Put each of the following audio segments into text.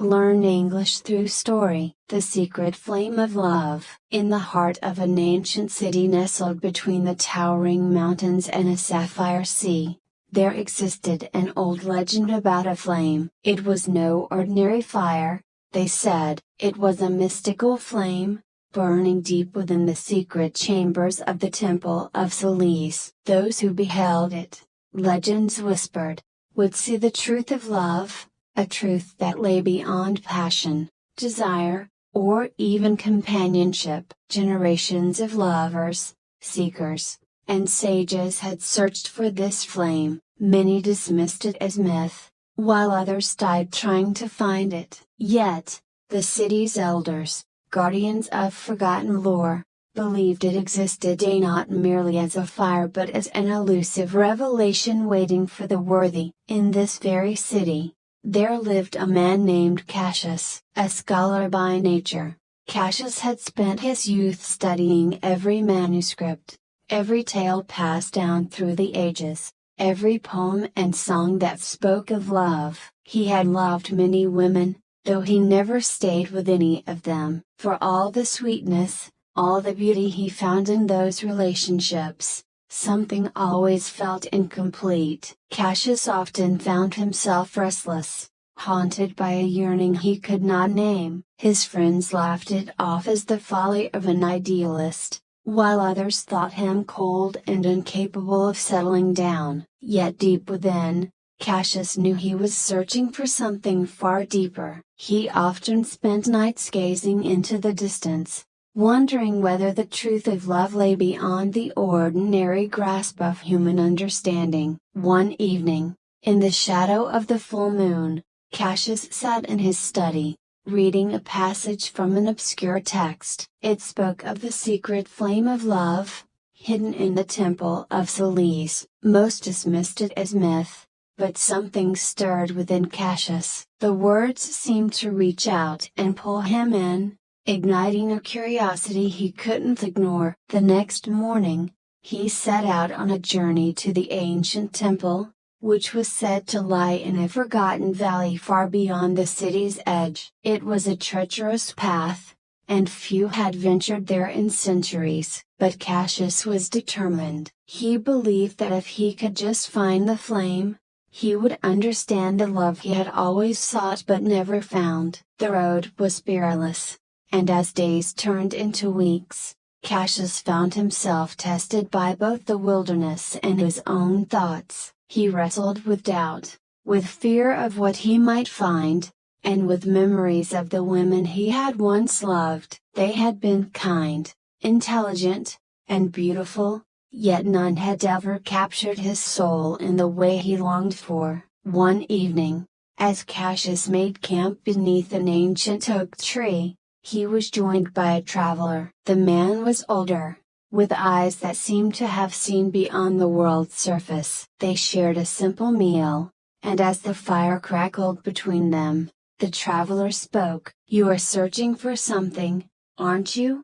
Learn English through story. The Secret Flame of Love. In the heart of an ancient city nestled between the towering mountains and a sapphire sea, there existed an old legend about a flame. It was no ordinary fire, they said. It was a mystical flame, burning deep within the secret chambers of the Temple of Solis. Those who beheld it, legends whispered, would see the truth of love, a truth that lay beyond passion, desire, or even companionship. Generations of lovers, seekers, and sages had searched for this flame. Many dismissed it as myth, while others died trying to find it. Yet, the city's elders, guardians of forgotten lore, believed it existed not merely as a fire but as an elusive revelation waiting for the worthy. In this very city, there lived a man named Cassius, a scholar by nature. Cassius had spent his youth studying every manuscript, every tale passed down through the ages, every poem and song that spoke of love. He had loved many women, though he never stayed with any of them. For all the sweetness, all the beauty he found in those relationships, something always felt incomplete. Cassius often found himself restless, haunted by a yearning he could not name. His friends laughed it off as the folly of an idealist, while others thought him cold and incapable of settling down. Yet deep within, Cassius knew he was searching for something far deeper. He often spent nights gazing into the distance, wondering whether the truth of love lay beyond the ordinary grasp of human understanding. One evening, in the shadow of the full moon, Cassius sat in his study, reading a passage from an obscure text. It spoke of the secret flame of love, hidden in the Temple of Solis. Most dismissed it as myth, but something stirred within Cassius. The words seemed to reach out and pull him in, igniting a curiosity he couldn't ignore. The next morning, he set out on a journey to the ancient temple, which was said to lie in a forgotten valley far beyond the city's edge. It was a treacherous path, and few had ventured there in centuries. But Cassius was determined. He believed that if he could just find the flame, he would understand the love he had always sought but never found. The road was perilous, and as days turned into weeks, Cassius found himself tested by both the wilderness and his own thoughts. He wrestled with doubt, with fear of what he might find, and with memories of the women he had once loved. They had been kind, intelligent, and beautiful, yet none had ever captured his soul in the way he longed for. One evening, as Cassius made camp beneath an ancient oak tree, he was joined by a traveler. The man was older, with eyes that seemed to have seen beyond the world's surface. They shared a simple meal, and as the fire crackled between them, the traveler spoke. "You are searching for something, aren't you?"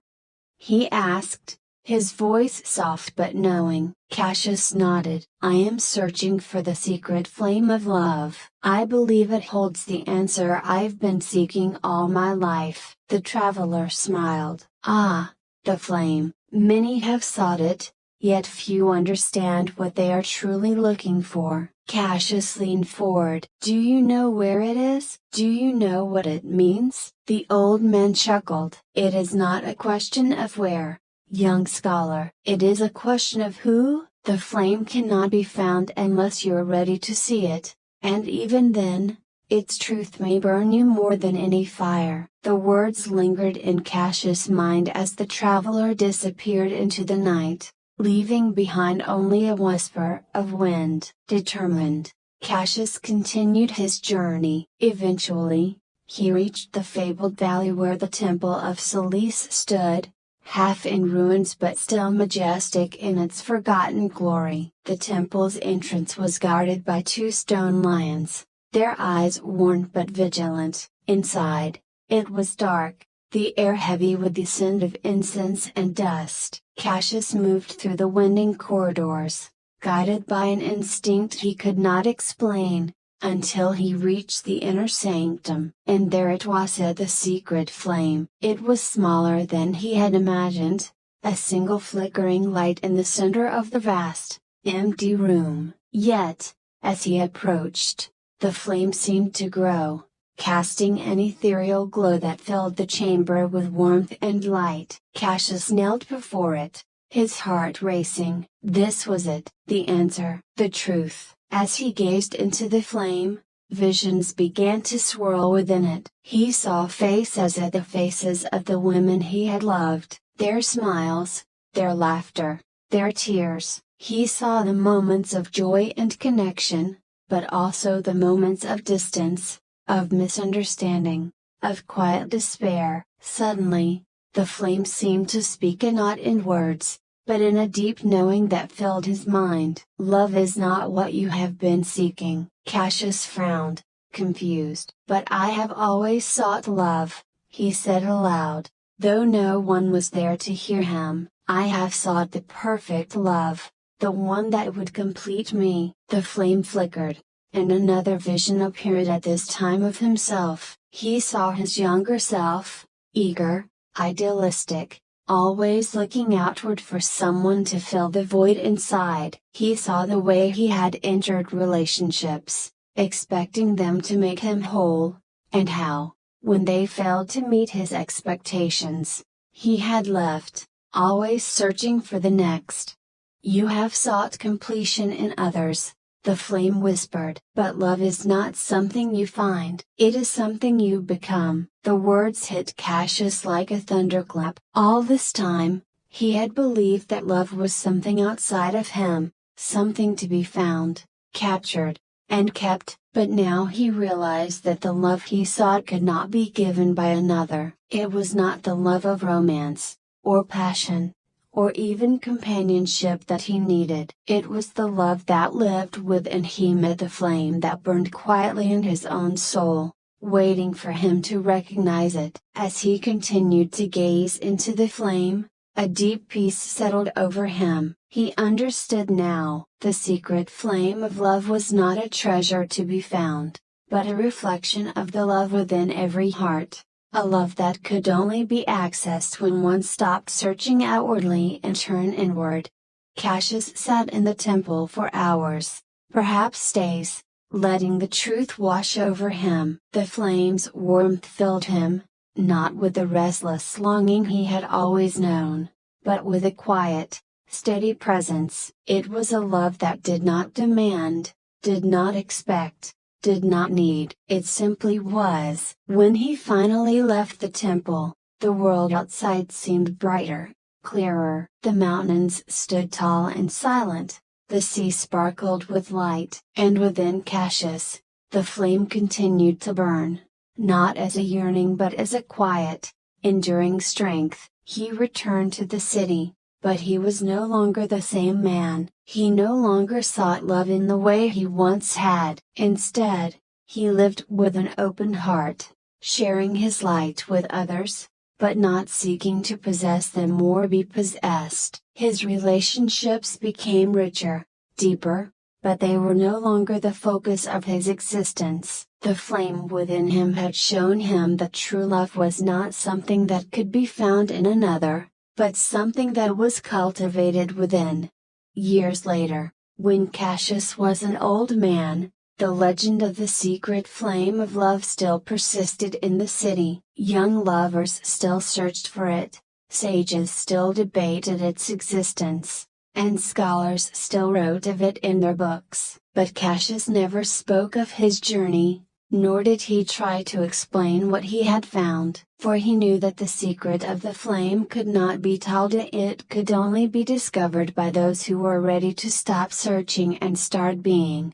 he asked, his voice soft but knowing. Cassius nodded. "I am searching for the secret flame of love. I believe it holds the answer I've been seeking all my life." The traveler smiled. "Ah, the flame. Many have sought it, yet few understand what they are truly looking for." Cassius leaned forward. "Do you know where it is? Do you know what it means?" The old man chuckled. "It is not a question of where, young scholar. It is a question of who. The flame cannot be found unless you're ready to see it, and even then, its truth may burn you more than any fire." The words lingered in Cassius' mind as the traveler disappeared into the night, leaving behind only a whisper of wind. Determined, Cassius continued his journey. Eventually, he reached the fabled valley where the Temple of Solis stood, half in ruins but still majestic in its forgotten glory. The temple's entrance was guarded by two stone lions, their eyes worn but vigilant. Inside, it was dark, the air heavy with the scent of incense and dust. Cassius moved through the winding corridors, guided by an instinct he could not explain, until he reached the inner sanctum. And there it was, the secret flame. It was smaller than he had imagined, a single flickering light in the center of the vast, empty room. Yet, as he approached, the flame seemed to grow, casting an ethereal glow that filled the chamber with warmth and light. Cassius knelt before it, his heart racing. This was it, the answer, the truth. As he gazed into the flame, visions began to swirl within it. He saw faces as the faces of the women he had loved, their smiles, their laughter, their tears. He saw the moments of joy and connection, but also the moments of distance, of misunderstanding, of quiet despair. Suddenly, the flame seemed to speak, and not in words, but in a deep knowing that filled his mind. Love is not what you have been seeking. Cassius frowned, confused. But I have always sought love, he said aloud, though no one was there to hear him. I have sought the perfect love, the one that would complete me. The flame flickered, and another vision appeared at this time of himself. He saw his younger self, eager, idealistic, always looking outward for someone to fill the void inside. He saw the way he had entered relationships, expecting them to make him whole, and how, when they failed to meet his expectations, he had left, always searching for the next. You have sought completion in others, the flame whispered. But love is not something you find, it is something you become. The words hit Cassius like a thunderclap. All this time, he had believed that love was something outside of him, something to be found, captured, and kept. But now he realized that the love he sought could not be given by another. It was not the love of romance, or passion, or even companionship that he needed. It was the love that lived within him, the flame that burned quietly in his own soul, waiting for him to recognize it. As he continued to gaze into the flame, a deep peace settled over him. He understood now, the secret flame of love was not a treasure to be found, but a reflection of the love within every heart. A love that could only be accessed when one stopped searching outwardly and turned inward. Cassius sat in the temple for hours, perhaps days, letting the truth wash over him. The flame's warmth filled him, not with the restless longing he had always known, but with a quiet, steady presence. It was a love that did not demand, did not expect, did not need. It simply was. When he finally left the temple, the world outside seemed brighter, clearer. The mountains stood tall and silent, the sea sparkled with light. And within Cassius, the flame continued to burn, not as a yearning but as a quiet, enduring strength. He returned to the city, but he was no longer the same man. He no longer sought love in the way he once had. Instead, he lived with an open heart, sharing his light with others, but not seeking to possess them or be possessed. His relationships became richer, deeper, but they were no longer the focus of his existence. The flame within him had shown him that true love was not something that could be found in another, but something that was cultivated within. Years later, when Cassius was an old man, the legend of the secret flame of love still persisted in the city. Young lovers still searched for it, sages still debated its existence, and scholars still wrote of it in their books. But Cassius never spoke of his journey, nor did he try to explain what he had found, for he knew that the secret of the flame could not be told. It could only be discovered by those who were ready to stop searching and start being.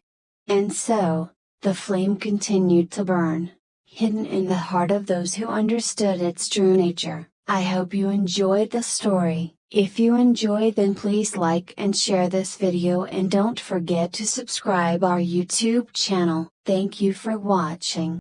And so, the flame continued to burn, hidden in the heart of those who understood its true nature. I hope you enjoyed the story. If you enjoyed, then please like and share this video, and don't forget to subscribe our YouTube channel. Thank you for watching.